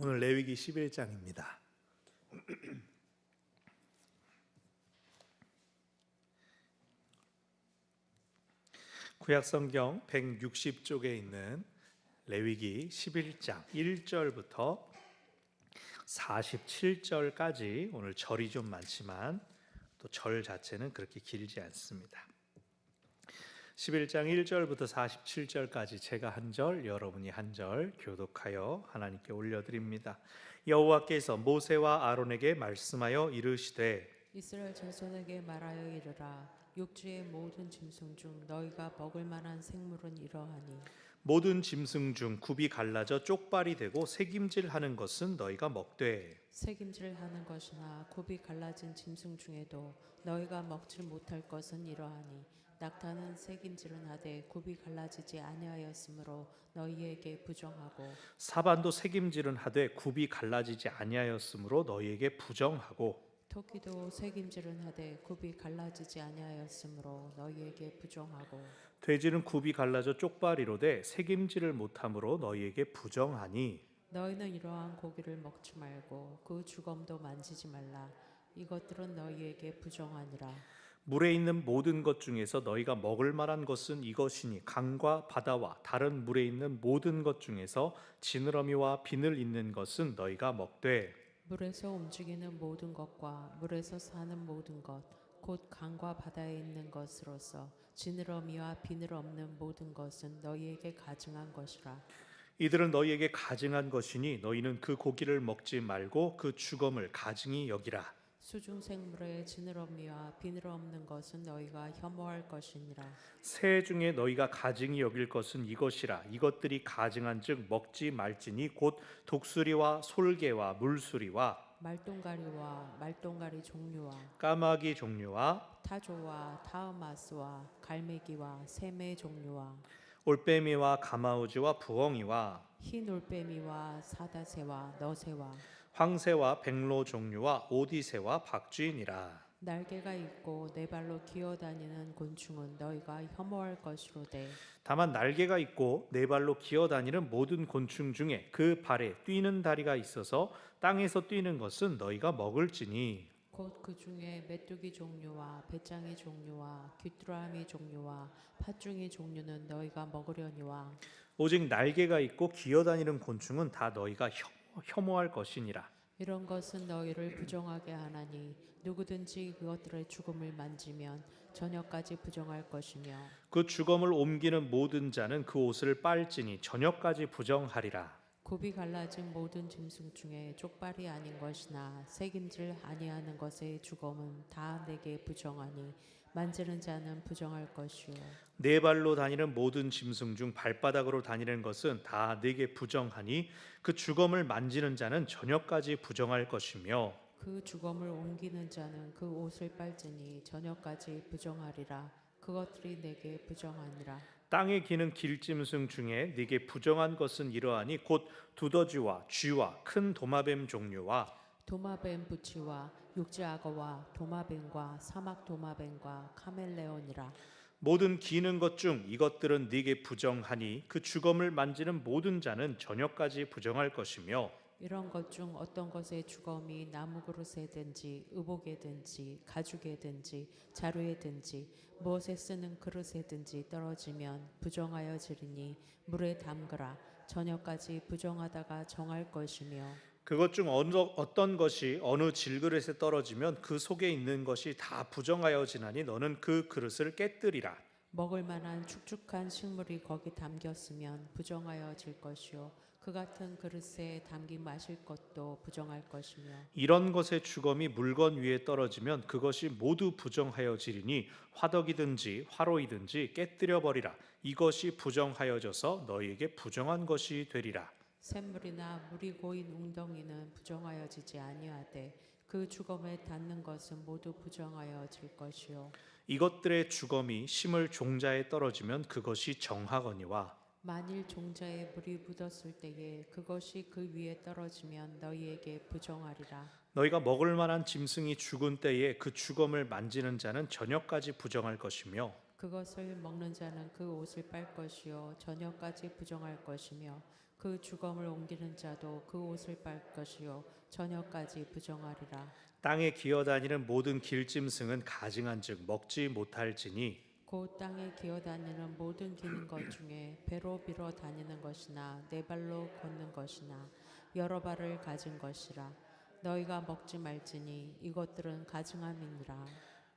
오늘 레위기 11장입니다. 구약성경 160쪽에 있는 레위기 11장 1절부터 47절까지 오늘 절이 좀 많지만 또 절 자체는 그렇게 길지 않습니다. 11장 1절부터 47절까지 제가 한 절, 여러분이 한 절 교독하여 하나님께 올려드립니다. 여호와께서 모세와 아론에게 말씀하여 이르시되 이스라엘 자손에게 말하여 이르라. 육지의 모든 짐승 중 너희가 먹을 만한 생물은 이러하니 모든 짐승 중 굽이 갈라져 쪽발이 되고 새김질하는 것은 너희가 먹되 새김질하는 것이나 굽이 갈라진 짐승 중에도 너희가 먹지 못할 것은 이러하니 낙타는 새김질은 하되 굽이 갈라지지 아니하였으므로 너희에게 부정하고 사반도 새김질은 하되 굽이 갈라지지 아니하였으므로 너희에게 부정하고 토끼도 새김질은 하되 굽이 갈라지지 아니하였으므로 너희에게 부정하고 돼지는 굽이 갈라져 쪽발이로되 새김질을 못함으로 너희에게 부정하니 너희는 이러한 고기를 먹지 말고 그 주검도 만지지 말라. 이것들은 너희에게 부정하니라. 물에 있는 모든 것 중에서 너희가 먹을 만한 것은 이것이니 강과 바다와 다른 물에 있는 모든 것 중에서 지느러미와 비늘 있는 것은 너희가 먹되 물에서 움직이는 모든 것과 물에서 사는 모든 것, 곧 강과 바다에 있는 것으로서 지느러미와 비늘 없는 모든 것은 너희에게 가증한 것이라. 이들은 너희에게 가증한 것이니 너희는 그 고기를 먹지 말고 그 주검을 가증히 여기라. 수중 생물의 지느러미와 비늘 없는 것은 너희가 혐오할 것이니라. 새 중에 너희가 가증히 여길 것은 이것이라. 이것들이 가증한즉 먹지 말지니 곧 독수리와 솔개와 물수리와 말똥가리와 말똥가리 종류와 까마귀 종류와 타조와 타흐마스와 갈매기와 새매 종류와 올빼미와 가마우지와 부엉이와 흰 올빼미와 사다새와 너새와 황새와 백로 종류와 오디새와 박쥐니라. 날개가 있고 네 발로 기어다니는 곤충은 너희가 혐오할 것이로되 다만 날개가 있고 네 발로 기어다니는 모든 곤충 중에 그 발에 뛰는 다리가 있어서 땅에서 뛰는 것은 너희가 먹을지니 곧 그 중에 메뚜기 종류와 배짱이 종류와 귀뚜라미 종류와 팥중이 종류는 너희가 먹으려니와 오직 날개가 있고 기어다니는 곤충은 다 너희가 혐오할 것이니라. 이런 것은 너희를 부정하게 하나니 누구든지 그것들의 죽음을 만지면 저녁까지 부정할 것이며 그 주검을 옮기는 모든 자는 그 옷을 빨지니 저녁까지 부정하리라. 굽이 갈라진 모든 짐승 중에 족발이 아닌 것이나 새김질 아니하는 것의 주검은 다 내게 부정하니 만지는 자는 부정할 것이요 네 발로 다니는 모든 짐승 중 발바닥으로 다니는 것은 다 네게 부정하니 그 주검을 만지는 자는 저녁까지 부정할 것이며 그 주검을 옮기는 자는 그 옷을 빨지니 저녁까지 부정하리라. 그것들이 내게 부정하니라. 땅에 기는 길짐승 중에 네게 부정한 것은 이러하니 곧 두더지와 쥐와 큰 도마뱀 종류와 도마뱀 부치와 육지악어와 도마뱀과 사막 도마뱀과 카멜레온이라. 모든 기는 것 중 이것들은 네게 부정하니 그 주검을 만지는 모든 자는 저녁까지 부정할 것이며 이런 것 중 어떤 것의 주검이 나무 그릇에든지 의복에든지 가죽에든지 자루에든지 무엇에 쓰는 그릇에든지 떨어지면 부정하여 지리니 물에 담그라. 저녁까지 부정하다가 정할 것이며 그것 중 어떤 것이 어느 질그릇에 떨어지면 그 속에 있는 것이 다 부정하여 지나니 너는 그 그릇을 깨뜨리라. 먹을 만한 축축한 식물이 거기 담겼으면 부정하여 질 것이요 그 같은 그릇에 담긴 마실 것도 부정할 것이며 이런 것의 주검이 물건 위에 떨어지면 그것이 모두 부정하여 지리니 화덕이든지 화로이든지 깨뜨려 버리라. 이것이 부정하여져서 너희에게 부정한 것이 되리라. 샘물이나 물이 고인 웅덩이는 부정하여지지 아니하되 그 주검에 닿는 것은 모두 부정하여질 것이요 이것들의 주검이 심을 종자에 떨어지면 그것이 정하거니와 만일 종자에 물이 묻었을 때에 그것이 그 위에 떨어지면 너희에게 부정하리라. 너희가 먹을 만한 짐승이 죽은 때에 그 주검을 만지는 자는 저녁까지 부정할 것이며 그것을 먹는 자는 그 옷을 빨 것이요 저녁까지 부정할 것이며 그 주검을 옮기는 자도 그 옷을 빨 것이요 저녁까지 부정하리라. 땅에 기어다니는 모든 길짐승은 가증한즉 먹지 못할지니 곧 땅에 기어다니는 모든 기는 것 중에 배로 빌어 다니는 것이나 네 발로 걷는 것이나 여러 발을 가진 것이라. 너희가 먹지 말지니 이것들은 가증함이니라.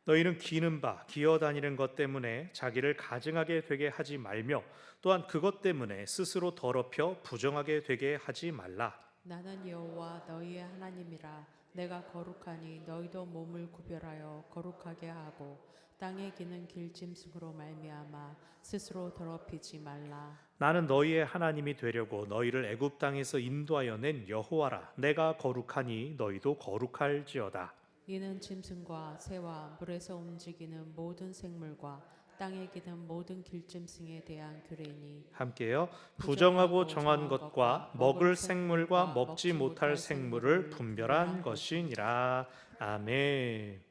너희는 기는 바 기어다니는 것 때문에 자기를 가증하게 되게 하지 말며 또한 그것 때문에 스스로 더럽혀 부정하게 되게 하지 말라. 나는 여호와 너희의 하나님이라. 내가 거룩하니 너희도 몸을 구별하여 거룩하게 하고 땅에 기는 길짐승으로 말미암아 스스로 더럽히지 말라. 나는 너희의 하나님이 되려고 너희를 애굽 땅에서 인도하여 낸 여호와라. 내가 거룩하니 너희도 거룩할지어다. 이는 짐승과 새와 물에서 움직이는 모든 생물과 땅에 기는 모든 길짐승에 대한 규례니 함께요. 부정하고 정한 것과 먹을 생물과 먹지 못할 생물을 분별한 것이니라. 아멘.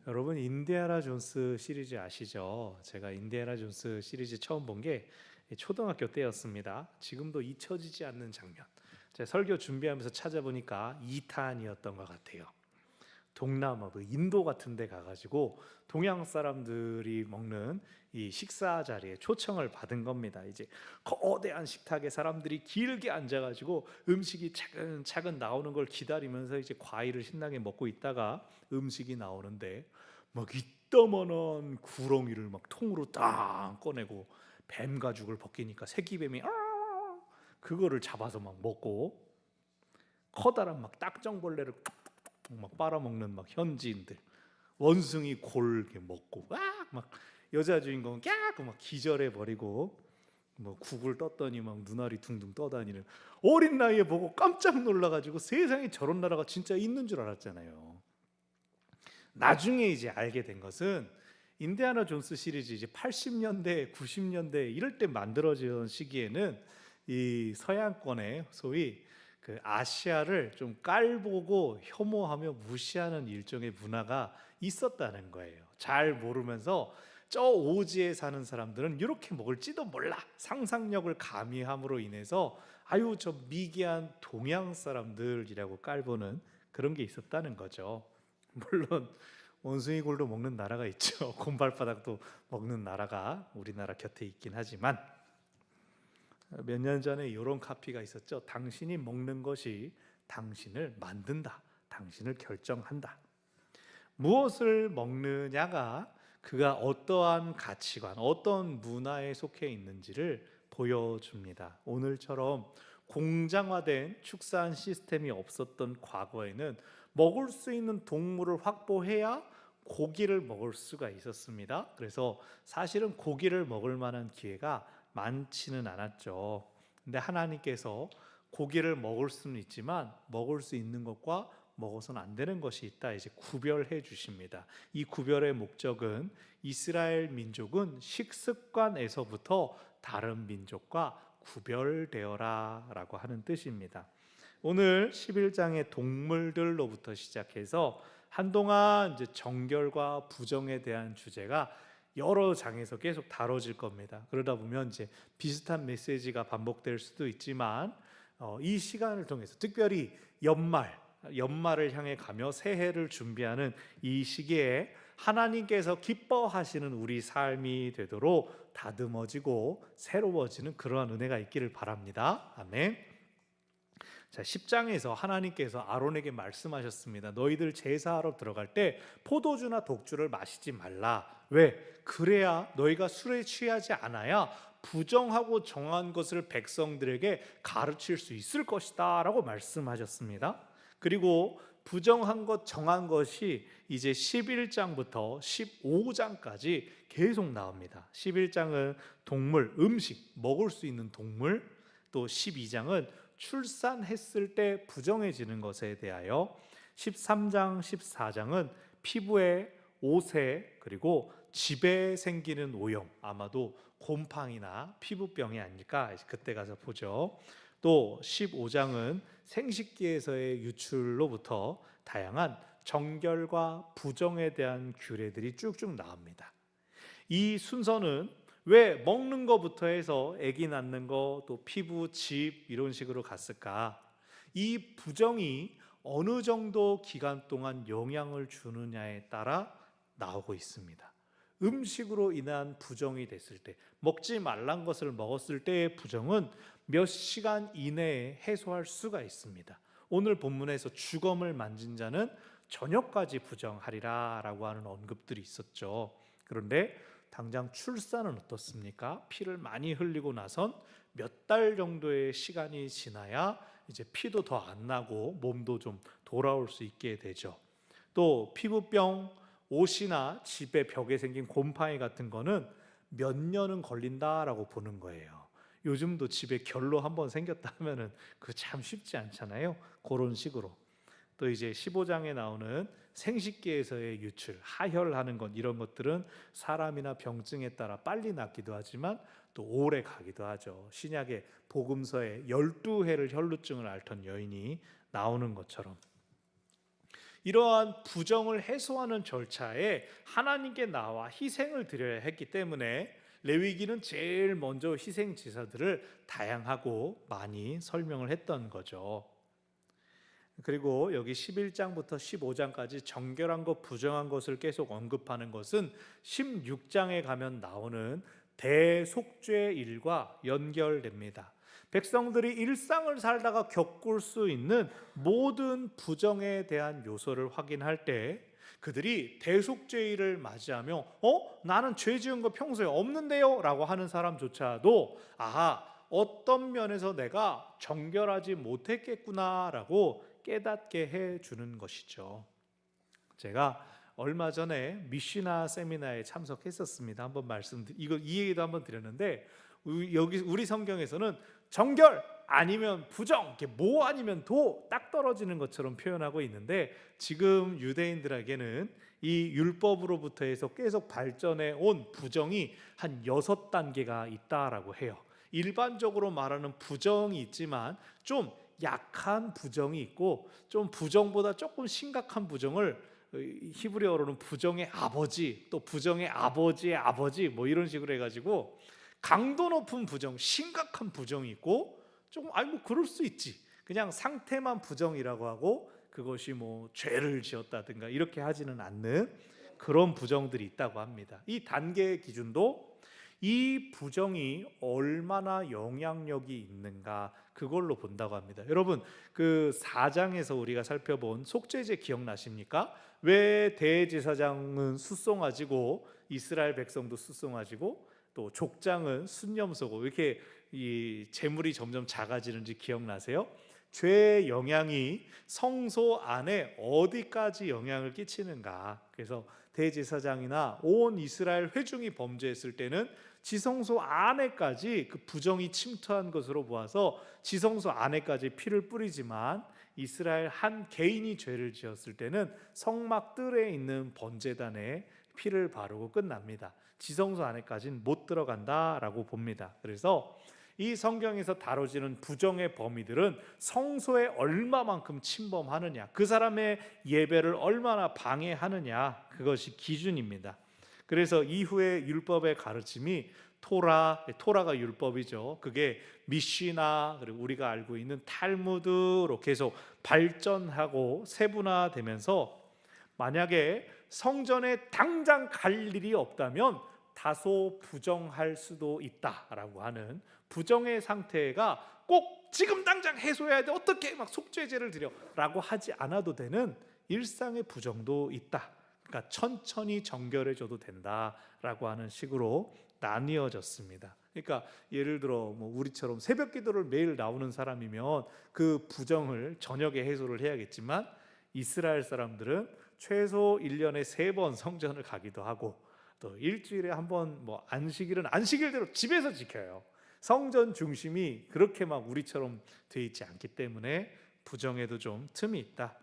여러분 인디아나 존스 시리즈 아시죠? 제가 인디아나 존스 시리즈 처음 본 게 초등학교 때였습니다. 지금도 잊혀지지 않는 장면. 제가 설교 준비하면서 찾아보니까 2탄이었던 것 같아요. 동남아, 인도 같은 데 가가지고 동양 사람들이 먹는 이 식사 자리에 초청을 받은 겁니다. 이제 거대한 식탁에 사람들이 길게 앉아가지고 음식이 차근차근 나오는 걸 기다리면서 이제 과일을 신나게 먹고 있다가 음식이 나오는데 막 이따만한 구렁이를 막 통으로 딱 꺼내고 뱀 가죽을 벗기니까 새끼뱀이 그거를 잡아서 막 먹고 커다란 막 딱정벌레를 막 빨아먹는 막 현지인들, 원숭이 골게 먹고 막 여자 주인공 막 기절해 버리고 뭐 국을 떴더니 막 눈알이 둥둥 떠다니는 어린 나이에 보고 깜짝 놀라가지고 세상에 저런 나라가 진짜 있는 줄 알았잖아요. 나중에 이제 알게 된 것은 인디아나 존스 시리즈 이제 80년대, 90년대 이럴 때 만들어진 시기에는 이 서양권의 소위 그 아시아를 좀 깔보고 혐오하며 무시하는 일종의 문화가 있었다는 거예요. 잘 모르면서 저 오지에 사는 사람들은 이렇게 먹을지도 몰라 상상력을 가미함으로 인해서 아유 저 미개한 동양 사람들이라고 깔보는 그런 게 있었다는 거죠. 물론 원숭이 골도 먹는 나라가 있죠. 곰발바닥도 먹는 나라가 우리나라 곁에 있긴 하지만 몇 년 전에 이런 카피가 있었죠. 당신이 먹는 것이 당신을 만든다. 당신을 결정한다. 무엇을 먹느냐가 그가 어떠한 가치관, 어떤 문화에 속해 있는지를 보여줍니다. 오늘처럼 공장화된 축산 시스템이 없었던 과거에는 먹을 수 있는 동물을 확보해야 고기를 먹을 수가 있었습니다. 그래서 사실은 고기를 먹을 만한 기회가 많지는 않았죠. 근데 하나님께서 고기를 먹을 수는 있지만 먹을 수 있는 것과 먹어서는 안 되는 것이 있다. 이제 구별해 주십니다. 이 구별의 목적은 이스라엘 민족은 식습관에서부터 다른 민족과 구별되어라라고 하는 뜻입니다. 오늘 11장의 동물들로부터 시작해서 한동안 이제 정결과 부정에 대한 주제가 여러 장에서 계속 다뤄질 겁니다. 그러다 보면 이제 비슷한 메시지가 반복될 수도 있지만 이 시간을 통해서 특별히 연말을 향해 가며 새해를 준비하는 이 시기에 하나님께서 기뻐하시는 우리 삶이 되도록 다듬어지고 새로워지는 그러한 은혜가 있기를 바랍니다. 아멘. 자, 10장에서 하나님께서 아론에게 말씀하셨습니다. 너희들 제사하러 들어갈 때 포도주나 독주를 마시지 말라. 왜? 그래야 너희가 술에 취하지 않아야 부정하고 정한 것을 백성들에게 가르칠 수 있을 것이다 라고 말씀하셨습니다. 그리고 부정한 것, 정한 것이 이제 11장부터 15장까지 계속 나옵니다. 11장은 동물, 음식, 먹을 수 있는 동물, 또 12장은 출산했을 때 부정해지는 것에 대하여, 13장, 14장은 피부에, 옷에, 그리고 집에 생기는 오염, 아마도 곰팡이나 피부병이 아닐까 그때 가서 보죠. 또 15장은 생식기에서의 유출로부터 다양한 정결과 부정에 대한 규례들이 쭉쭉 나옵니다. 이 순서는 왜 먹는 거부터 해서 아기 낳는 거, 또 피부, 집 이런 식으로 갔을까? 이 부정이 어느 정도 기간 동안 영향을 주느냐에 따라 나오고 있습니다. 음식으로 인한 부정이 됐을 때, 먹지 말란 것을 먹었을 때의 부정은 몇 시간 이내에 해소할 수가 있습니다. 오늘 본문에서 주검을 만진 자는 저녁까지 부정하리라 라고 하는 언급들이 있었죠. 그런데 당장 출산은 어떻습니까? 피를 많이 흘리고 나선 몇 달 정도의 시간이 지나야 이제 피도 더 안 나고 몸도 좀 돌아올 수 있게 되죠. 또 피부병, 옷이나 집의 벽에 생긴 곰팡이 같은 거는 몇 년은 걸린다라고 보는 거예요. 요즘도 집에 결로 한번 생겼다 하면은 그거 참 쉽지 않잖아요. 그런 식으로. 또 이제 15장에 나오는 생식기에서의 유출, 하혈하는 것, 이런 것들은 사람이나 병증에 따라 빨리 낫기도 하지만 또 오래 가기도 하죠. 신약의 복음서에 12해를 혈루증을 앓던 여인이 나오는 것처럼 이러한 부정을 해소하는 절차에 하나님께 나와 희생을 드려야 했기 때문에 레위기는 제일 먼저 희생 제사들을 다양하고 많이 설명을 했던 거죠. 그리고 여기 11장부터 15장까지 정결한 것, 부정한 것을 계속 언급하는 것은 16장에 가면 나오는 대속죄 일과 연결됩니다. 백성들이 일상을 살다가 겪을 수 있는 모든 부정에 대한 요소를 확인할 때 그들이 대속죄일을 맞이하며 나는 죄 지은 거 평소에 없는데요 라고 하는 사람조차도 어떤 면에서 내가 정결하지 못했겠구나 라고 깨닫게 해주는 것이죠. 제가 얼마 전에 미시나 세미나에 참석했었습니다. 한번 이 얘기도 한번 드렸는데 여기 우리 성경에서는 정결 아니면 부정, 이렇게 모 아니면 도 딱 떨어지는 것처럼 표현하고 있는데 지금 유대인들에게는 이 율법으로부터 해서 계속 발전해 온 부정이 한 6단계가 있다라고 해요. 일반적으로 말하는 부정이 있지만 좀 약한 부정이 있고 좀 부정보다 조금 심각한 부정을 히브리어로는 부정의 아버지, 또 부정의 아버지의 아버지 뭐 이런 식으로 해가지고 강도 높은 부정, 심각한 부정이 있고 조금 뭐 그럴 수 있지, 그냥 상태만 부정이라고 하고 그것이 뭐 죄를 지었다든가 이렇게 하지는 않는 그런 부정들이 있다고 합니다. 이 단계의 기준도 이 부정이 얼마나 영향력이 있는가 그걸로 본다고 합니다. 여러분 그 4장에서 우리가 살펴본 속죄제 기억나십니까? 왜 대제사장은 숫송아지고 이스라엘 백성도 숫송아지고 또 족장은 순념소고 이렇게 이 재물이 점점 작아지는지 기억나세요? 죄의 영향이 성소 안에 어디까지 영향을 끼치는가. 그래서 대제사장이나 온 이스라엘 회중이 범죄했을 때는 지성소 안에까지 그 부정이 침투한 것으로 보아서 지성소 안에까지 피를 뿌리지만 이스라엘 한 개인이 죄를 지었을 때는 성막 뜰에 있는 번제단에 피를 바르고 끝납니다. 지성소 안에까지는 못 들어간다라고 봅니다. 그래서 이 성경에서 다뤄지는 부정의 범위들은 성소에 얼마만큼 침범하느냐, 그 사람의 예배를 얼마나 방해하느냐, 그것이 기준입니다. 그래서 이후에 율법의 가르침이 토라가 율법이죠. 그게 미시나 그리고 우리가 알고 있는 탈무드로 계속 발전하고 세분화되면서 만약에 성전에 당장 갈 일이 없다면 다소 부정할 수도 있다라고 하는 부정의 상태가 꼭 지금 당장 해소해야 돼, 어떻게 막 속죄제를 드려라고 하지 않아도 되는 일상의 부정도 있다. 그러니까 천천히 정결해져도 된다라고 하는 식으로 나뉘어졌습니다. 그러니까 예를 들어 뭐 우리처럼 새벽 기도를 매일 나오는 사람이면 그 부정을 저녁에 해소를 해야겠지만 이스라엘 사람들은 최소 1년에 3번 성전을 가기도 하고 또 일주일에 한 번 뭐 안식일은 안식일대로 집에서 지켜요. 성전 중심이 그렇게 막 우리처럼 돼 있지 않기 때문에 부정에도 좀 틈이 있다.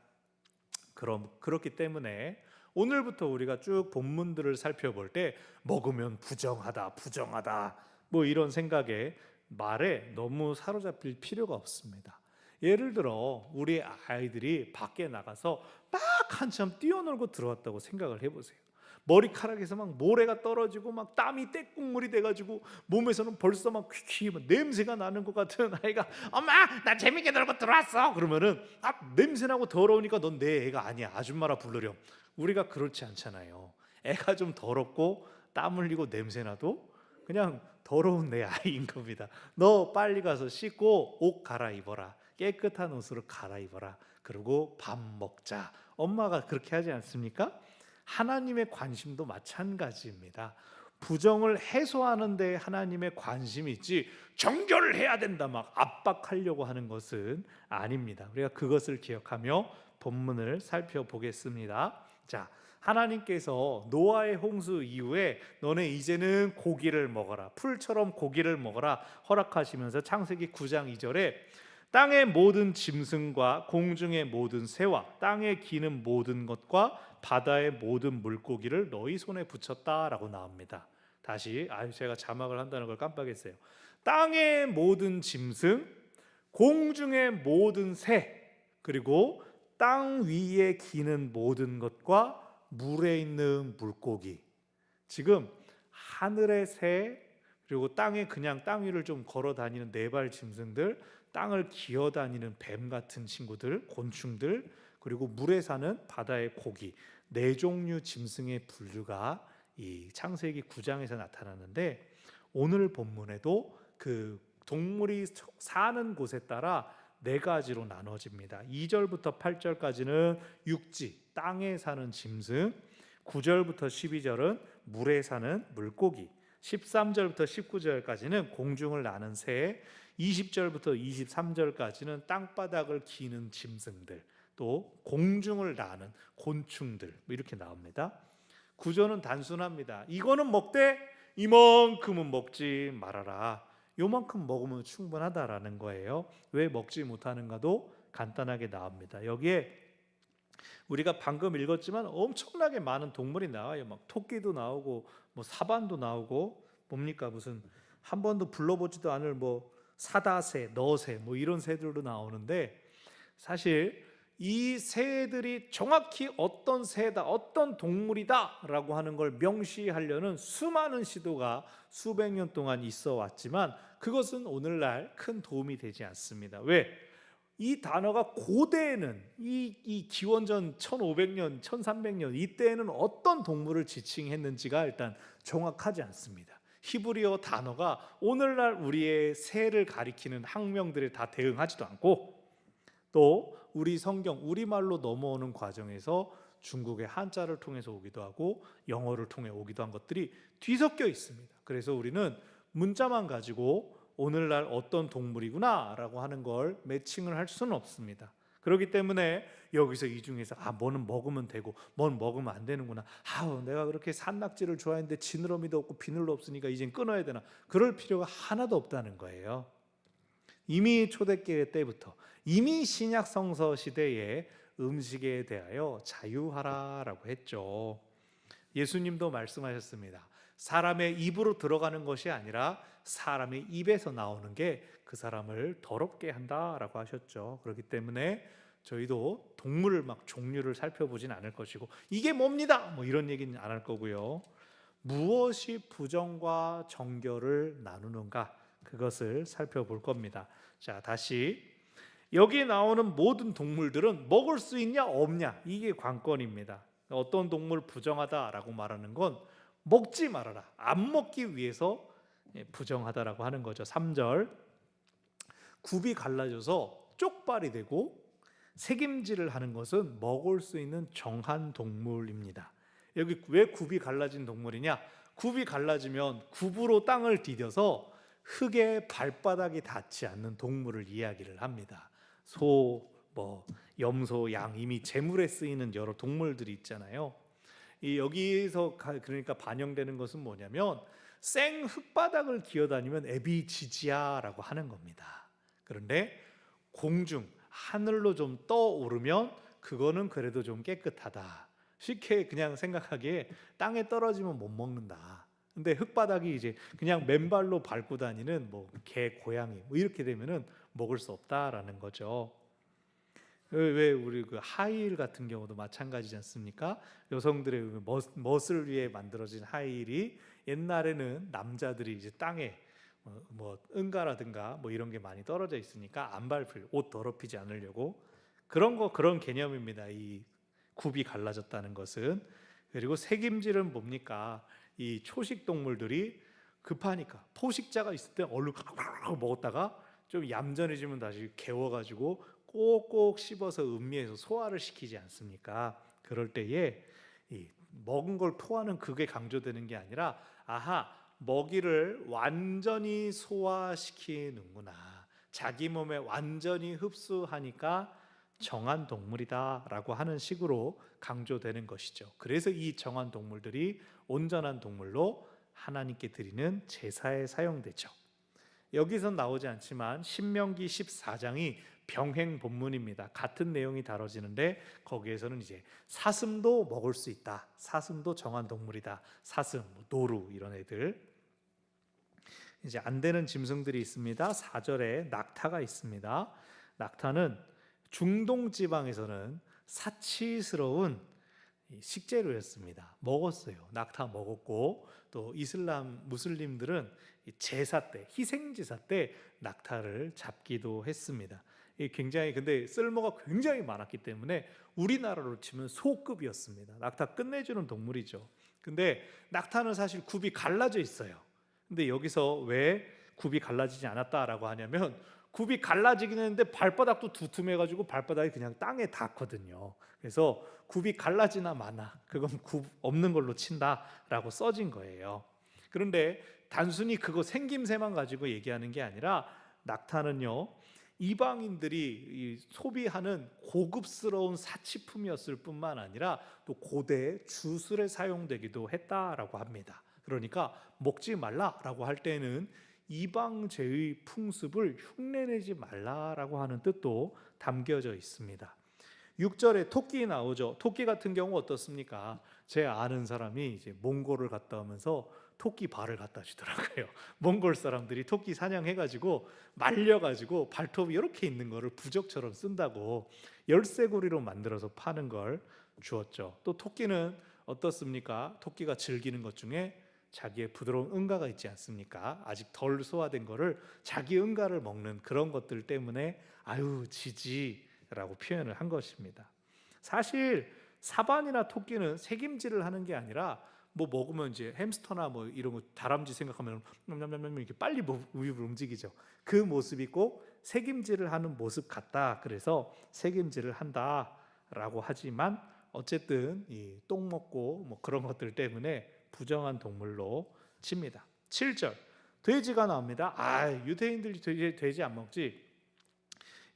그렇기 때문에 오늘부터 우리가 쭉 본문들을 살펴볼 때 먹으면 부정하다 뭐 이런 생각에 말에 너무 사로잡힐 필요가 없습니다. 예를 들어 우리 아이들이 밖에 나가서 막 한참 뛰어놀고 들어왔다고 생각을 해보세요. 머리카락에서 막 모래가 떨어지고 막 땀이 떼국물이 돼가지고 몸에서는 벌써 막 퀴퀴 막 냄새가 나는 것 같은 아이가 엄마 나 재밌게 놀고 들어왔어 그러면은 냄새나고 더러우니까 넌 내 애가 아니야 아줌마라 부르렴. 우리가 그렇지 않잖아요. 애가 좀 더럽고 땀 흘리고 냄새나도 그냥 더러운 내 아이인 겁니다. 너 빨리 가서 씻고 옷 갈아입어라. 깨끗한 옷으로 갈아입어라. 그리고 밥 먹자. 엄마가 그렇게 하지 않습니까? 하나님의 관심도 마찬가지입니다. 부정을 해소하는 데 하나님의 관심이 있지 정결을 해야 된다 막 압박하려고 하는 것은 아닙니다. 우리가 그것을 기억하며 본문을 살펴보겠습니다. 자, 하나님께서 노아의 홍수 이후에 너네 이제는 고기를 먹어라 풀처럼 고기를 먹어라 허락하시면서 창세기 9장 2절에 땅의 모든 짐승과 공중의 모든 새와 땅에 기는 모든 것과 바다의 모든 물고기를 너희 손에 붙였다라고 나옵니다. 다시 제가 자막을 한다는 걸 깜빡했어요. 땅의 모든 짐승, 공중의 모든 새, 그리고 땅 위에 기는 모든 것과 물에 있는 물고기. 지금 하늘의 새 그리고 땅에 그냥 땅 위를 좀 걸어 다니는 네발 짐승들, 땅을 기어 다니는 뱀 같은 친구들, 곤충들, 그리고 물에 사는 바다의 고기, 네 종류 짐승의 분류가 이 창세기 9장에서 나타나는데 오늘 본문에도 그 동물이 사는 곳에 따라 네 가지로 나눠집니다. 2절부터 8절까지는 육지, 땅에 사는 짐승, 9절부터 12절은 물에 사는 물고기, 13절부터 19절까지는 공중을 나는 새, 20절부터 23절까지는 땅바닥을 기는 짐승들, 또 공중을 나는 곤충들 이렇게 나옵니다. 구조는 단순합니다. 이거는 먹되 이만큼은 먹지 말아라. 요만큼 먹으면 충분하다라는 거예요. 왜 먹지 못하는가도 간단하게 나옵니다. 여기에 우리가 방금 읽었지만 엄청나게 많은 동물이 나와요. 막 토끼도 나오고 뭐 사반도 나오고 뭡니까 무슨 한 번도 불러보지도 않을 뭐 사다새, 너새 뭐 이런 새들도 나오는데 사실 이 새들이 정확히 어떤 새다, 어떤 동물이다라고 하는 걸 명시하려는 수많은 시도가 수백 년 동안 있어 왔지만 그것은 오늘날 큰 도움이 되지 않습니다. 왜? 이 단어가 고대에는 이 기원전 1500년, 1300년 이때에는 어떤 동물을 지칭했는지가 일단 정확하지 않습니다. 히브리어 단어가 오늘날 우리의 새를 가리키는 학명들에 다 대응하지도 않고 또 우리 성경, 우리말로 넘어오는 과정에서 중국의 한자를 통해서 오기도 하고 영어를 통해 오기도 한 것들이 뒤섞여 있습니다. 그래서 우리는 문자만 가지고 오늘날 어떤 동물이구나 라고 하는 걸 매칭을 할 수는 없습니다. 그렇기 때문에 여기서 이 중에서 뭐는 먹으면 되고 뭔 먹으면 안 되는구나, 내가 그렇게 산낙지를 좋아했는데 지느러미도 없고 비늘도 없으니까 이젠 끊어야 되나, 그럴 필요가 하나도 없다는 거예요. 이미 초대교회 때부터, 이미 신약 성서 시대에 음식에 대하여 자유하라라고 했죠. 예수님도 말씀하셨습니다. 사람의 입으로 들어가는 것이 아니라 사람의 입에서 나오는 게 그 사람을 더럽게 한다라고 하셨죠. 그렇기 때문에 저희도 동물 막 종류를 살펴보진 않을 것이고 이게 뭡니다 뭐 이런 얘기는 안 할 거고요. 무엇이 부정과 정결을 나누는가, 그것을 살펴볼 겁니다. 자, 다시 여기 나오는 모든 동물들은 먹을 수 있냐 없냐, 이게 관건입니다. 어떤 동물 부정하다라고 말하는 건 먹지 말아라, 안 먹기 위해서 부정하다라고 하는 거죠. 3절, 굽이 갈라져서 쪽발이 되고 새김질을 하는 것은 먹을 수 있는 정한 동물입니다. 여기 왜 굽이 갈라진 동물이냐? 굽이 갈라지면 굽으로 땅을 디뎌서 흙에 발바닥이 닿지 않는 동물을 이야기를 합니다. 소, 염소, 양, 이미 제물에 쓰이는 여러 동물들이 있잖아요. 여기서 그러니까 반영되는 것은 뭐냐면 생 흙바닥을 기어다니면 에비지지아라고 하는 겁니다. 그런데 공중, 하늘로 좀 떠오르면 그거는 그래도 좀 깨끗하다. 쉽게 그냥 생각하기에 땅에 떨어지면 못 먹는다. 근데 흙바닥이 이제 그냥 맨발로 밟고 다니는 개, 고양이 이렇게 되면은 먹을 수 없다라는 거죠. 왜 우리 그 하이힐 같은 경우도 마찬가지지 않습니까? 여성들의 멋을 위해 만들어진 하이힐이 옛날에는 남자들이 이제 땅에 뭐 응가라든가 뭐 이런 게 많이 떨어져 있으니까 안 밟힐, 옷 더럽히지 않으려고 그런 개념입니다. 이 굽이 갈라졌다는 것은. 그리고 색임질은 뭡니까? 이 초식 동물들이 급하니까 포식자가 있을 때 얼른 먹었다가 좀 얌전해지면 다시 개워가지고 꼭꼭 씹어서 음미해서 소화를 시키지 않습니까? 그럴 때에 이 먹은 걸 토하는 그게 강조되는 게 아니라 아하, 먹이를 완전히 소화시키는구나, 자기 몸에 완전히 흡수하니까 정한 동물이다라고 하는 식으로 강조되는 것이죠. 그래서 이 정한 동물들이 온전한 동물로 하나님께 드리는 제사에 사용되죠. 여기선 나오지 않지만 신명기 14장이 병행 본문입니다. 같은 내용이 다뤄지는데 거기에서는 이제 사슴도 먹을 수 있다, 사슴도 정한 동물이다, 사슴, 노루 이런 애들. 이제 안 되는 짐승들이 있습니다. 4절에 낙타가 있습니다. 낙타는 중동 지방에서는 사치스러운 식재료였습니다. 먹었어요. 낙타 먹었고, 또 이슬람 무슬림들은 제사 때, 희생제사 때 낙타를 잡기도 했습니다. 굉장히 근데 쓸모가 굉장히 많았기 때문에 우리나라로 치면 소급이었습니다. 낙타 끝내주는 동물이죠. 근데 낙타는 사실 굽이 갈라져 있어요. 근데 여기서 왜 굽이 갈라지지 않았다라고 하냐면 굽이 갈라지긴 했는데 발바닥도 두툼해가지고 발바닥이 그냥 땅에 닿거든요. 그래서 굽이 갈라지나 마나 그건 굽 없는 걸로 친다라고 써진 거예요. 그런데 단순히 그거 생김새만 가지고 얘기하는 게 아니라 낙타는요, 이방인들이 소비하는 고급스러운 사치품이었을 뿐만 아니라 또 고대 주술에 사용되기도 했다라고 합니다. 그러니까 먹지 말라라고 할 때는 이방제의 풍습을 흉내내지 말라라고 하는 뜻도 담겨져 있습니다. 6절에 토끼 나오죠. 토끼 같은 경우 어떻습니까? 제 아는 사람이 이제 몽골을 갔다 오면서 토끼 발을 갖다 주더라고요. 몽골 사람들이 토끼 사냥해가지고 말려가지고 발톱이 이렇게 있는 거를 부적처럼 쓴다고 열쇠고리로 만들어서 파는 걸 주었죠. 또 토끼는 어떻습니까? 토끼가 즐기는 것 중에 자기의 부드러운 응가가 있지 않습니까? 아직 덜 소화된 거를 자기 응가를 먹는 그런 것들 때문에 아유 지지라고 표현을 한 것입니다. 사실 사반이나 토끼는 색임질을 하는 게 아니라 뭐 먹으면 이제 햄스터나 뭐 이런 거 다람쥐 생각하면 이렇게 빨리 우유를 움직이죠. 그 모습이 꼭 색임질을 하는 모습 같다. 그래서 색임질을 한다라고 하지만 어쨌든 이 똥 먹고 뭐 그런 것들 때문에 부정한 동물로 칩니다. 7절 돼지가 나옵니다. 유대인들이 돼지 안 먹지?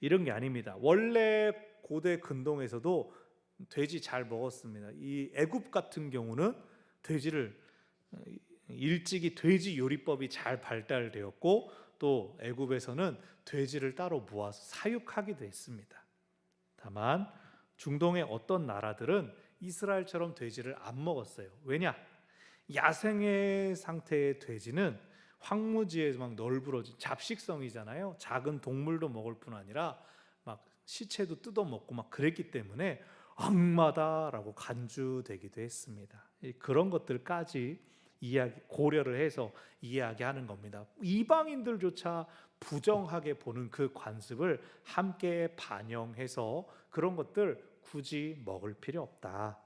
이런 게 아닙니다. 원래 고대 근동에서도 돼지 잘 먹었습니다. 이 애굽 같은 경우는 돼지를 일찍이 돼지 요리법이 잘 발달되었고 또 애굽에서는 돼지를 따로 모아서 사육하기도 했습니다. 다만 중동의 어떤 나라들은 이스라엘처럼 돼지를 안 먹었어요. 왜냐? 야생의 상태의 돼지는 황무지에 막 널브러진 잡식성이잖아요. 작은 동물도 먹을 뿐 아니라 막 시체도 뜯어먹고 막 그랬기 때문에 악마다라고 간주되기도 했습니다. 그런 것들까지 고려를 해서 이야기하는 겁니다. 이방인들조차 부정하게 보는 그 관습을 함께 반영해서 그런 것들 굳이 먹을 필요 없다.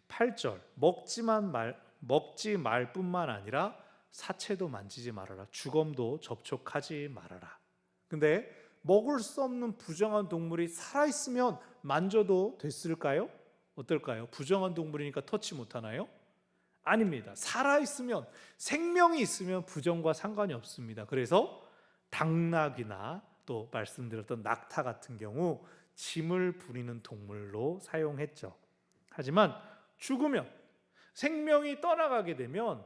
8절 먹지 말 뿐만 아니라 사체도 만지지 말아라. 주검도 접촉하지 말아라. 근데 먹을 수 없는 부정한 동물이 살아있으면 만져도 됐을까요? 어떨까요? 부정한 동물이니까 터치 못하나요? 아닙니다. 살아있으면, 생명이 있으면 부정과 상관이 없습니다. 그래서 당나귀나 또 말씀드렸던 낙타 같은 경우 짐을 부리는 동물로 사용했죠. 하지만 죽으면, 생명이 떠나가게 되면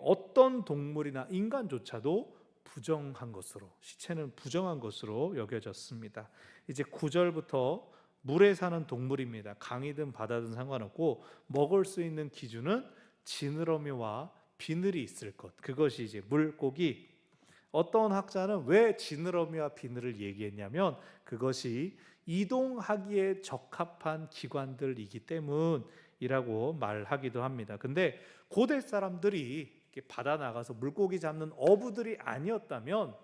어떤 동물이나 인간조차도 부정한 것으로, 시체는 부정한 것으로 여겨졌습니다. 이제 9절부터 물에 사는 동물입니다. 강이든 바다든 상관없고 먹을 수 있는 기준은 지느러미와 비늘이 있을 것. 그것이 이제 물고기, 어떤 학자는 왜 지느러미와 비늘을 얘기했냐면 그것이 이동하기에 적합한 기관들이기 때문이라고 말하기도 합니다. 근데 고대 사람들이 바다 나가서 물고기 잡는 어부들이 아니었다면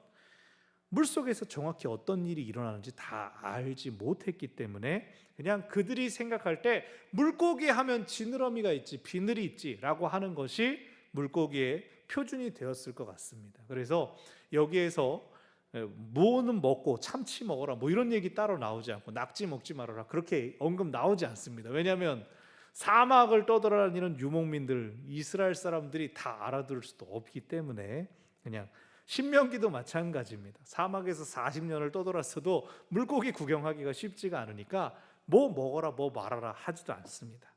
물속에서 정확히 어떤 일이 일어나는지 다 알지 못했기 때문에 그냥 그들이 생각할 때 물고기 하면 지느러미가 있지 비늘이 있지라고 하는 것이 물고기의 표준이 되었을 것 같습니다. 그래서 여기에서 무는 먹고 참치 먹어라 뭐 이런 얘기 따로 나오지 않고 낙지 먹지 말아라 그렇게 언급 나오지 않습니다. 왜냐하면 사막을 떠돌아다니는 유목민들 이스라엘 사람들이 다 알아들을 수도 없기 때문에 그냥 신명기도 마찬가지입니다. 사막에서 40년을 떠돌았어도 물고기 구경하기가 쉽지가 않으니까 뭐 먹어라 뭐 말아라 하지도 않습니다.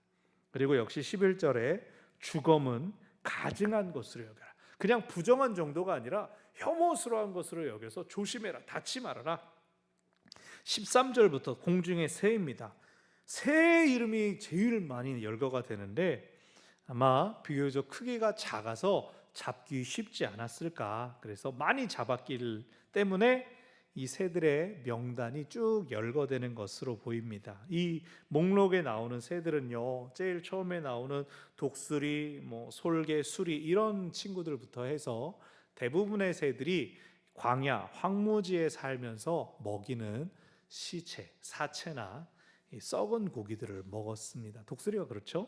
그리고 역시 11절에 주검은 가증한 것으로 여겨라. 그냥 부정한 정도가 아니라 혐오스러운 것으로 여겨서 조심해라 닿지 말아라. 13절부터 공중의 새입니다. 새의 이름이 제일 많이 열거가 되는데 아마 비교적 크기가 작아서 잡기 쉽지 않았을까. 그래서 많이 잡았기 때문에 이 새들의 명단이 쭉 열거되는 것으로 보입니다. 이 목록에 나오는 새들은요, 제일 처음에 나오는 독수리, 솔개, 수리 이런 친구들부터 해서 대부분의 새들이 광야, 황무지에 살면서 먹이는 시체, 사체나 썩은 고기들을 먹었습니다. 독수리가 그렇죠.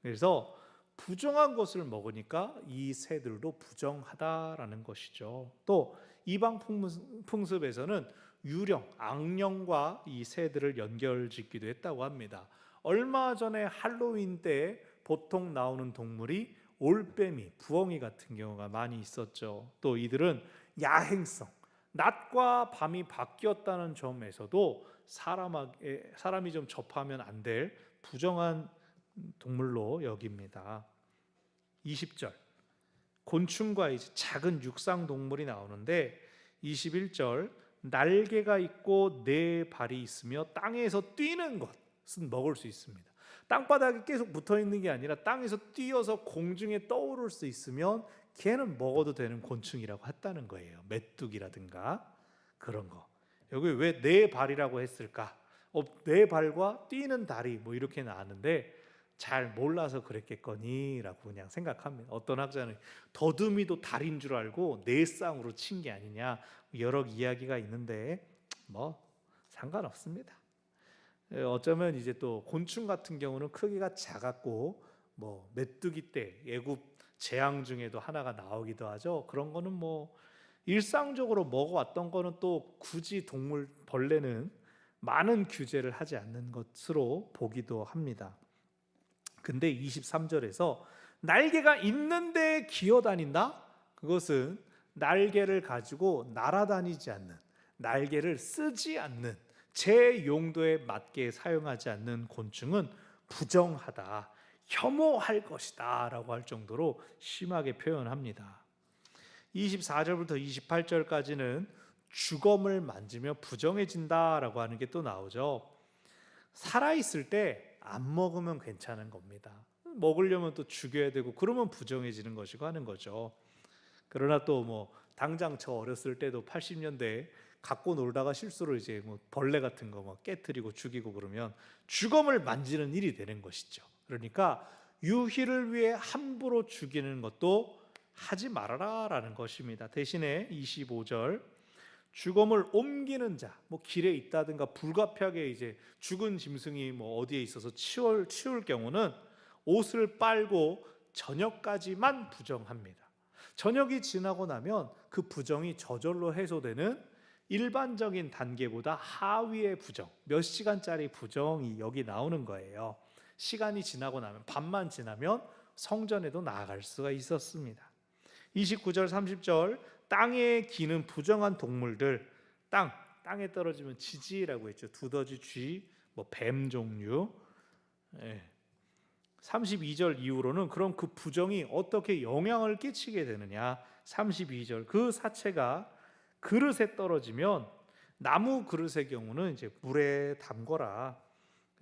그래서 부정한 것을 먹으니까 이 새들도 부정하다라는 것이죠. 또 이방 풍습에서는 유령, 악령과 이 새들을 연결짓기도 했다고 합니다. 얼마 전에 할로윈 때 보통 나오는 동물이 올빼미, 부엉이 같은 경우가 많이 있었죠. 또 이들은 야행성, 낮과 밤이 바뀌었다는 점에서도 사람이 좀 접하면 안 될 부정한 동물로 여깁니다. 20절 곤충과 이제 작은 육상 동물이 나오는데 21절 날개가 있고 네 발이 있으며 땅에서 뛰는 것은 먹을 수 있습니다. 땅바닥에 계속 붙어 있는 게 아니라 땅에서 뛰어서 공중에 떠오를 수 있으면 걔는 먹어도 되는 곤충이라고 했다는 거예요. 메뚜기라든가 그런 거. 여기 왜 네 발이라고 했을까? 네 발과 뛰는 다리 뭐 이렇게 나왔는데 잘 몰라서 그랬겠거니라고 그냥 생각합니다. 어떤 학자는 더듬이도 다리인 줄 알고 네 쌍으로 친 게 아니냐 여러 이야기가 있는데 뭐 상관없습니다. 어쩌면 이제 또 곤충 같은 경우는 크기가 작았고 뭐 메뚜기 때 애굽 재앙 중에도 하나가 나오기도 하죠. 그런 거는 뭐 일상적으로 먹어왔던 거는 또 굳이 동물 벌레는 많은 규제를 하지 않는 것으로 보기도 합니다. 근데 23절에서 날개가 있는데 기어다닌다? 그것은 날개를 가지고 날아다니지 않는, 날개를 쓰지 않는, 제 용도에 맞게 사용하지 않는 곤충은 부정하다, 혐오할 것이다 라고 할 정도로 심하게 표현합니다. 24절부터 28절까지는 주검을 만지며 부정해진다라고 하는 게 또 나오죠. 살아있을 때 안 먹으면 괜찮은 겁니다. 먹으려면 또 죽여야 되고 그러면 부정해지는 것이고 하는 거죠. 그러나 또 뭐 당장 저 어렸을 때도 80년대에 갖고 놀다가 실수로 이제 뭐 벌레 같은 거 막 깨트리고 죽이고 그러면 주검을 만지는 일이 되는 것이죠. 그러니까 유희를 위해 함부로 죽이는 것도 하지 말아라라는 것입니다. 대신에 25절 주검을 옮기는 자, 뭐 길에 있다든가 불가피하게 이제 죽은 짐승이 뭐 어디에 있어서 치울 경우는 옷을 빨고 저녁까지만 부정합니다. 저녁이 지나고 나면 그 부정이 저절로 해소되는 일반적인 단계보다 하위의 부정, 몇 시간짜리 부정이 여기 나오는 거예요. 시간이 지나고 나면 밤만 지나면 성전에도 나아갈 수가 있었습니다. 29절 30절 땅에 기는 부정한 동물들, 땅에 떨어지면 지지라고 했죠. 두더지, 쥐, 뭐 뱀 종류. 32절 이후로는 그럼 그 부정이 어떻게 영향을 끼치게 되느냐. 32절 그 사체가 그릇에 떨어지면 나무 그릇의 경우는 이제 물에 담거라.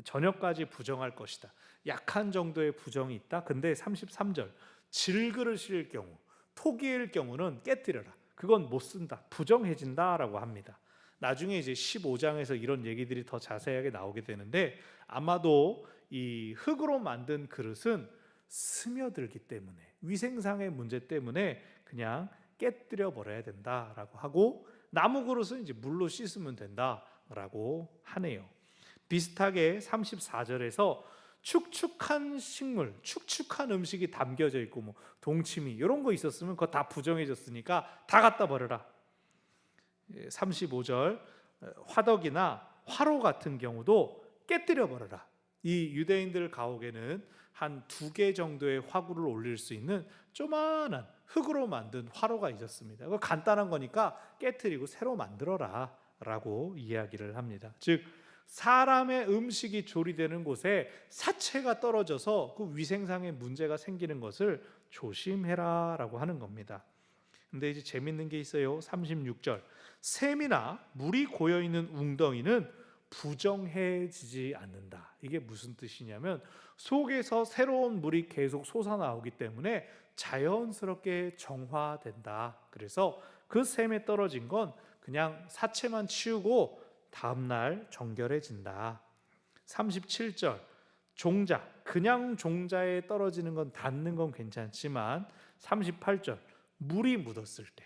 저녁까지 부정할 것이다. 약한 정도의 부정이 있다. 근데 33절 질그릇일 경우, 토기일 경우는 깨뜨려라. 그건 못 쓴다, 부정해진다라고 합니다. 나중에 이제 15장에서 이런 얘기들이 더 자세하게 나오게 되는데 아마도 이 흙으로 만든 그릇은 스며들기 때문에 위생상의 문제 때문에 그냥 깨뜨려 버려야 된다라고 하고 나무 그릇은 이제 물로 씻으면 된다라고 하네요. 비슷하게 34절에서 축축한 식물, 축축한 음식이 담겨져 있고 뭐 동치미 이런 거 있었으면 그거 다 부정해졌으니까 다 갖다 버려라. 35절 화덕이나 화로 같은 경우도 깨뜨려 버려라. 이 유대인들 가옥에는 한 2개 정도의 화구를 올릴 수 있는 조그만한 흙으로 만든 화로가 있었습니다. 그거 간단한 거니까 깨뜨리고 새로 만들어라 라고 이야기를 합니다. 즉 사람의 음식이 조리되는 곳에 사체가 떨어져서 그 위생상의 문제가 생기는 것을 조심해라 라고 하는 겁니다. 근데 이제 재밌는 게 있어요. 36절 샘이나 물이 고여있는 웅덩이는 부정해지지 않는다. 이게 무슨 뜻이냐면 속에서 새로운 물이 계속 솟아나오기 때문에 자연스럽게 정화된다. 그래서 그 샘에 떨어진 건 그냥 사체만 치우고 다음날 정결해진다. 37절 종자, 그냥 종자에 떨어지는 건 닿는 건 괜찮지만 38절 물이 묻었을 때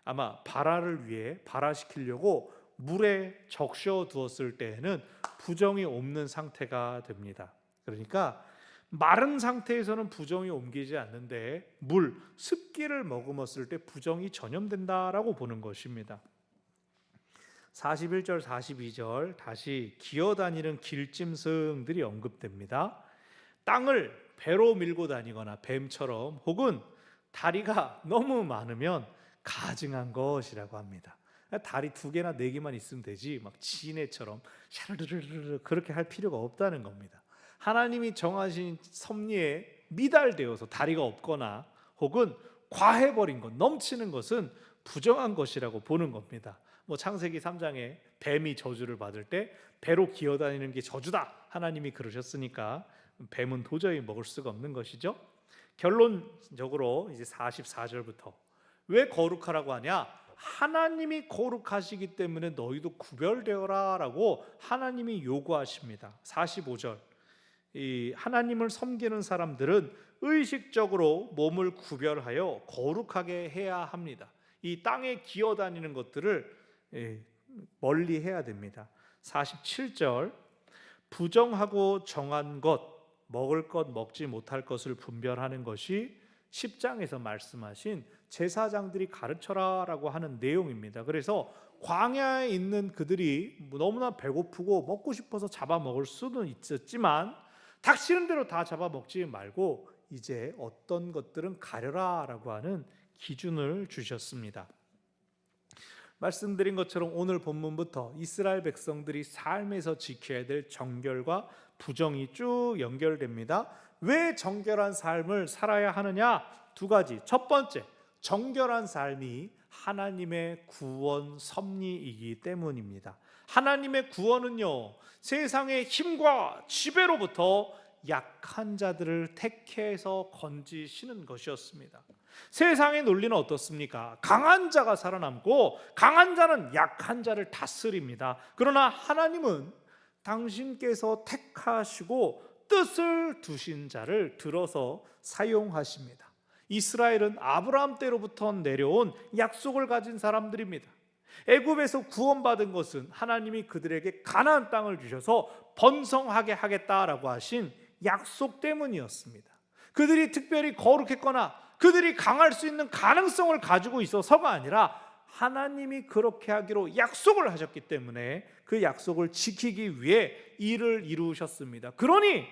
아마 발화를 위해 발화시키려고 물에 적셔 두었을 때에는 부정이 옮는 상태가 됩니다. 그러니까 마른 상태에서는 부정이 옮기지 않는데 물, 습기를 머금었을 때 부정이 전염된다라고 보는 것입니다. 41절, 42절 다시 기어다니는 길짐승들이 언급됩니다. 땅을 배로 밀고 다니거나 뱀처럼 혹은 다리가 너무 많으면 가증한 것이라고 합니다. 다리 2개나 4개만 있으면 되지 막 지네처럼 샤르르르르 그렇게 할 필요가 없다는 겁니다. 하나님이 정하신 섭리에 미달되어서 다리가 없거나 혹은 과해버린 것, 넘치는 것은 부정한 것이라고 보는 겁니다. 뭐 창세기 3장에 뱀이 저주를 받을 때 배로 기어다니는 게 저주다 하나님이 그러셨으니까 뱀은 도저히 먹을 수가 없는 것이죠. 결론적으로 이제 44절부터 왜 거룩하라고 하냐? 하나님이 거룩하시기 때문에 너희도 구별되어라 라고 하나님이 요구하십니다. 45절 이 하나님을 섬기는 사람들은 의식적으로 몸을 구별하여 거룩하게 해야 합니다. 이 땅에 기어다니는 것들을 멀리 해야 됩니다. 47절 부정하고 정한 것, 먹을 것 먹지 못할 것을 분별하는 것이 10장에서 말씀하신 제사장들이 가르쳐라 라고 하는 내용입니다. 그래서 광야에 있는 그들이 너무나 배고프고 먹고 싶어서 잡아먹을 수는 있었지만 닥치는 대로 다 잡아먹지 말고 이제 어떤 것들은 가려라 라고 하는 기준을 주셨습니다. 말씀드린 것처럼 오늘 본문부터 이스라엘 백성들이 삶에서 지켜야 될 정결과 부정이 쭉 연결됩니다. 왜 정결한 삶을 살아야 하느냐? 2가지. 첫 번째, 정결한 삶이 하나님의 구원 섭리이기 때문입니다. 하나님의 구원은요, 세상의 힘과 지배로부터 약한 자들을 택해서 건지시는 것이었습니다. 세상의 논리는 어떻습니까? 강한 자가 살아남고 강한 자는 약한 자를 다스립니다. 그러나 하나님은 당신께서 택하시고 뜻을 두신 자를 들어서 사용하십니다. 이스라엘은 아브라함 때로부터 내려온 약속을 가진 사람들입니다. 애굽에서 구원받은 것은 하나님이 그들에게 가나안 땅을 주셔서 번성하게 하겠다라고 하신 약속 때문이었습니다. 그들이 특별히 거룩했거나 그들이 강할 수 있는 가능성을 가지고 있어서가 아니라 하나님이 그렇게 하기로 약속을 하셨기 때문에 그 약속을 지키기 위해 일을 이루셨습니다. 그러니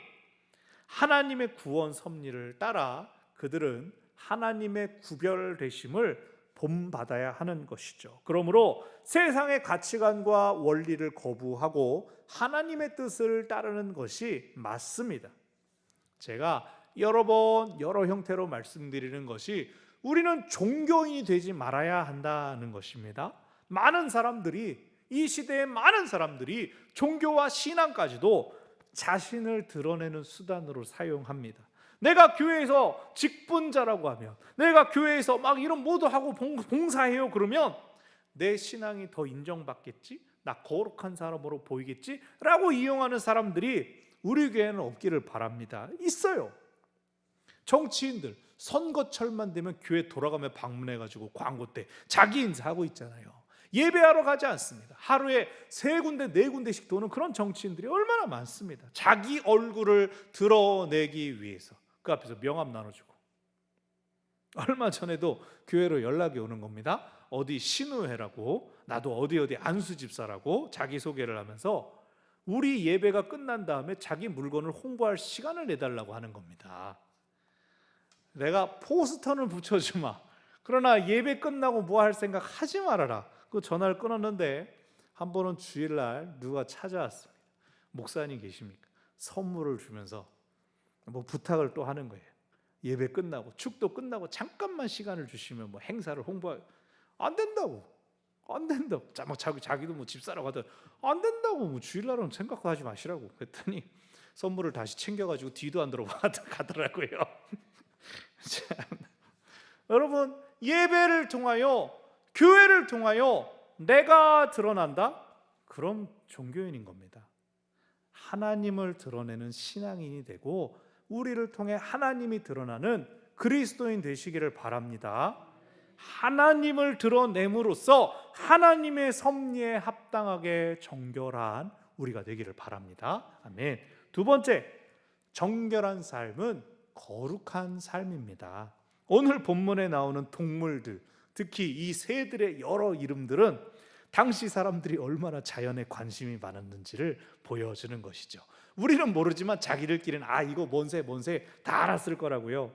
하나님의 구원 섭리를 따라 그들은 하나님의 구별되심을 본받아야 하는 것이죠. 그러므로 세상의 가치관과 원리를 거부하고 하나님의 뜻을 따르는 것이 맞습니다. 제가 여러 번 여러 형태로 말씀드리는 것이 우리는 종교인이 되지 말아야 한다는 것입니다. 많은 사람들이 이 시대의 많은 사람들이 종교와 신앙까지도 자신을 드러내는 수단으로 사용합니다. 내가 교회에서 직분자라고 하면, 내가 교회에서 막 이런 모두 하고 봉사해요 그러면 내 신앙이 더 인정받겠지? 나 거룩한 사람으로 보이겠지? 라고 이용하는 사람들이 우리 교회는 없기를 바랍니다. 있어요. 정치인들 선거철만 되면 교회 돌아가며 방문해가지고 광고 때 자기 인사하고 있잖아요. 예배하러 가지 않습니다. 하루에 3군데 4군데씩 도는 그런 정치인들이 얼마나 많습니다. 자기 얼굴을 드러내기 위해서 그 앞에서 명함 나눠주고. 얼마 전에도 교회로 연락이 오는 겁니다. 어디 신우회라고, 나도 어디 안수집사라고 자기소개를 하면서 우리 예배가 끝난 다음에 자기 물건을 홍보할 시간을 내달라고 하는 겁니다. 내가 포스터는 붙여주마, 그러나 예배 끝나고 뭐 할 생각 하지 말아라. 그 전화를 끊었는데 한 번은 주일날 누가 찾아왔습니다. 목사님 계십니까? 선물을 주면서 뭐 부탁을 또 하는 거예요. 예배 끝나고 축도 끝나고 잠깐만 시간을 주시면 뭐 행사를 안 된다고. 막 자기도 뭐 집사라고 하더니 안 된다고. 뭐 주일날은 생각하지 마시라고. 그랬더니 선물을 다시 챙겨가지고 뒤도 안 들어가더라고요. 여러분, 예배를 통하여, 교회를 통하여 내가 드러난다? 그럼 종교인인 겁니다. 하나님을 드러내는 신앙인이 되고 우리를 통해 하나님이 드러나는 그리스도인 되시기를 바랍니다. 하나님을 드러냄으로써 하나님의 섭리에 합당하게 정결한 우리가 되기를 바랍니다. 아멘. 두 번째, 정결한 삶은 거룩한 삶입니다. 오늘 본문에 나오는 동물들, 특히 이 새들의 여러 이름들은 당시 사람들이 얼마나 자연에 관심이 많았는지를 보여주는 것이죠. 우리는 모르지만 자기들끼리는 이거 뭔 새 다 알았을 거라고요.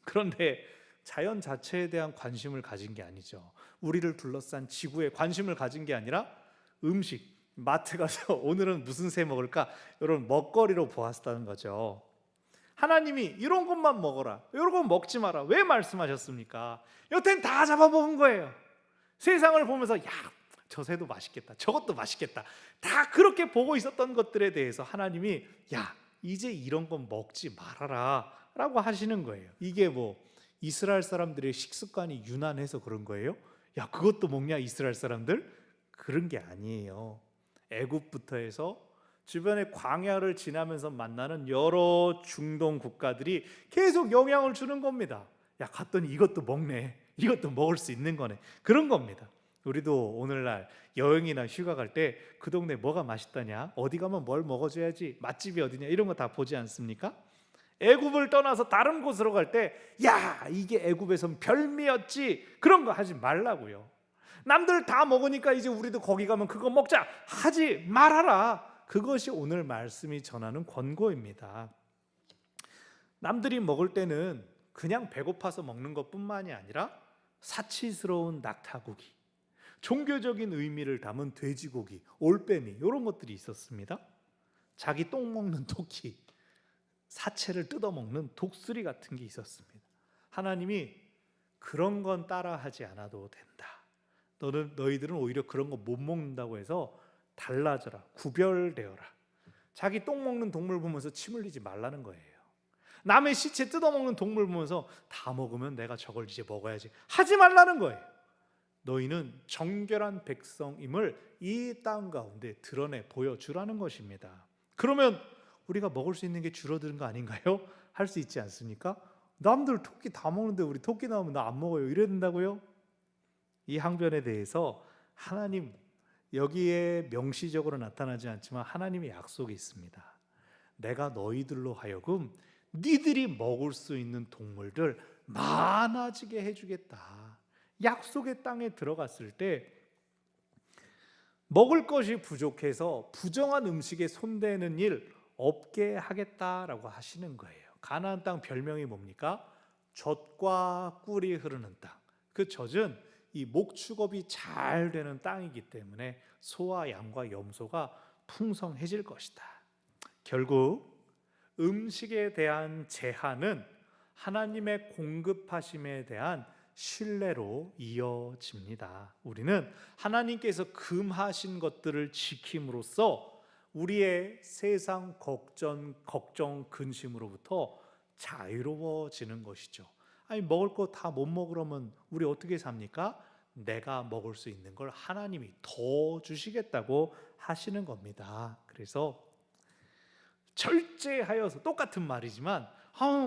그런데 자연 자체에 대한 관심을 가진 게 아니죠. 우리를 둘러싼 지구에 관심을 가진 게 아니라 음식, 마트 가서 오늘은 무슨 새 먹을까? 이런 먹거리로 보았다는 거죠. 하나님이 이런 것만 먹어라, 이런 건 먹지 마라, 왜 말씀하셨습니까? 여태는 다 잡아먹은 거예요. 세상을 보면서 저 새도 맛있겠다, 저것도 맛있겠다, 다 그렇게 보고 있었던 것들에 대해서 하나님이 이제 이런 건 먹지 말아라 라고 하시는 거예요. 이게 뭐 이스라엘 사람들의 식습관이 유난해서 그런 거예요? 그것도 먹냐 이스라엘 사람들? 그런 게 아니에요. 애굽부터 해서 주변의 광야를 지나면서 만나는 여러 중동 국가들이 계속 영향을 주는 겁니다. 갔더니 이것도 먹네, 이것도 먹을 수 있는 거네, 그런 겁니다. 우리도 오늘날 여행이나 휴가 갈 때 그 동네 뭐가 맛있다냐, 어디 가면 뭘 먹어줘야지, 맛집이 어디냐, 이런 거 다 보지 않습니까? 애굽을 떠나서 다른 곳으로 갈 때 이게 애굽에선 별미였지, 그런 거 하지 말라고요. 남들 다 먹으니까 이제 우리도 거기 가면 그거 먹자, 하지 말아라. 그것이 오늘 말씀이 전하는 권고입니다. 남들이 먹을 때는 그냥 배고파서 먹는 것뿐만이 아니라 사치스러운 낙타고기, 종교적인 의미를 담은 돼지고기, 올빼미, 이런 것들이 있었습니다. 자기 똥 먹는 토끼, 사체를 뜯어먹는 독수리 같은 게 있었습니다. 하나님이 그런 건 따라하지 않아도 된다. 너희들은 오히려 그런 거 못 먹는다고 해서 달라져라, 구별되어라. 자기 똥 먹는 동물 보면서 침 흘리지 말라는 거예요. 남의 시체 뜯어먹는 동물 보면서 다 먹으면 내가 저걸 이제 먹어야지, 하지 말라는 거예요. 너희는 정결한 백성임을 이 땅 가운데 드러내 보여주라는 것입니다. 그러면 우리가 먹을 수 있는 게 줄어드는 거 아닌가요? 할 수 있지 않습니까? 남들 토끼 다 먹는데 우리 토끼 나오면 나 안 먹어요, 이래야 된다고요? 이 항변에 대해서 하나님, 여기에 명시적으로 나타나지 않지만 하나님의 약속이 있습니다. 내가 너희들로 하여금 니들이 먹을 수 있는 동물들 많아지게 해주겠다. 약속의 땅에 들어갔을 때 먹을 것이 부족해서 부정한 음식에 손대는 일 없게 하겠다라고 하시는 거예요. 가나안 땅 별명이 뭡니까? 젖과 꿀이 흐르는 땅. 그 젖은 이 목축업이 잘 되는 땅이기 때문에 소와 양과 염소가 풍성해질 것이다. 결국 음식에 대한 제한은 하나님의 공급하심에 대한 신뢰로 이어집니다. 우리는 하나님께서 금하신 것들을 지킴으로써 우리의 세상 걱정 근심으로부터 자유로워지는 것이죠. 아니 먹을 거 다 못 먹으려면 우리 어떻게 삽니까? 내가 먹을 수 있는 걸 하나님이 더 주시겠다고 하시는 겁니다. 그래서 절제하여서 똑같은 말이지만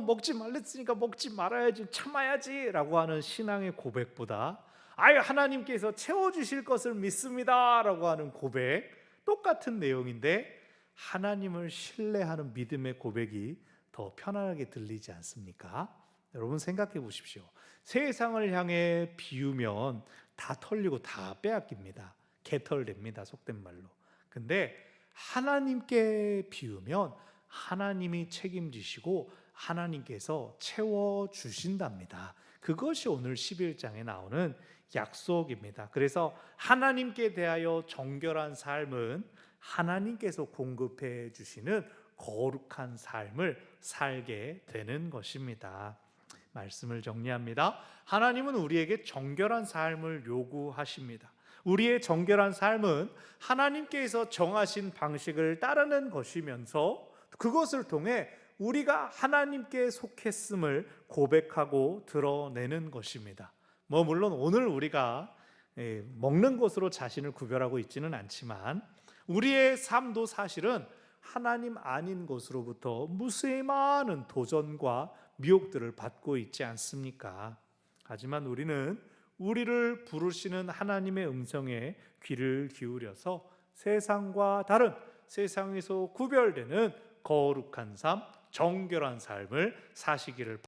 먹지 말랬으니까 먹지 말아야지, 참아야지 라고 하는 신앙의 고백보다 하나님께서 채워주실 것을 믿습니다 라고 하는 고백, 똑같은 내용인데 하나님을 신뢰하는 믿음의 고백이 더 편안하게 들리지 않습니까? 여러분 생각해 보십시오. 세상을 향해 비우면 다 털리고 다 빼앗깁니다. 개털됩니다, 속된 말로. 근데 하나님께 비우면 하나님이 책임지시고 하나님께서 채워주신답니다. 그것이 오늘 11장에 나오는 약속입니다. 그래서 하나님께 대하여 정결한 삶은 하나님께서 공급해 주시는 거룩한 삶을 살게 되는 것입니다. 말씀을 정리합니다. 하나님은 우리에게 정결한 삶을 요구하십니다. 우리의 정결한 삶은 하나님께서 정하신 방식을 따르는 것이면서 그것을 통해 우리가 하나님께 속했음을 고백하고 드러내는 것입니다. 물론 오늘 우리가 먹는 것으로 자신을 구별하고 있지는 않지만 우리의 삶도 사실은 하나님 아닌 것으로부터 무수히 많은 도전과 미혹들을 받고 있지 않습니까? 하지만 우리는 우리를 부르시는 하나님의 음성에 귀를 기울여서 세상과 다른, 세상에서 구별되는 거룩한 삶, 정결한 삶을 사시기를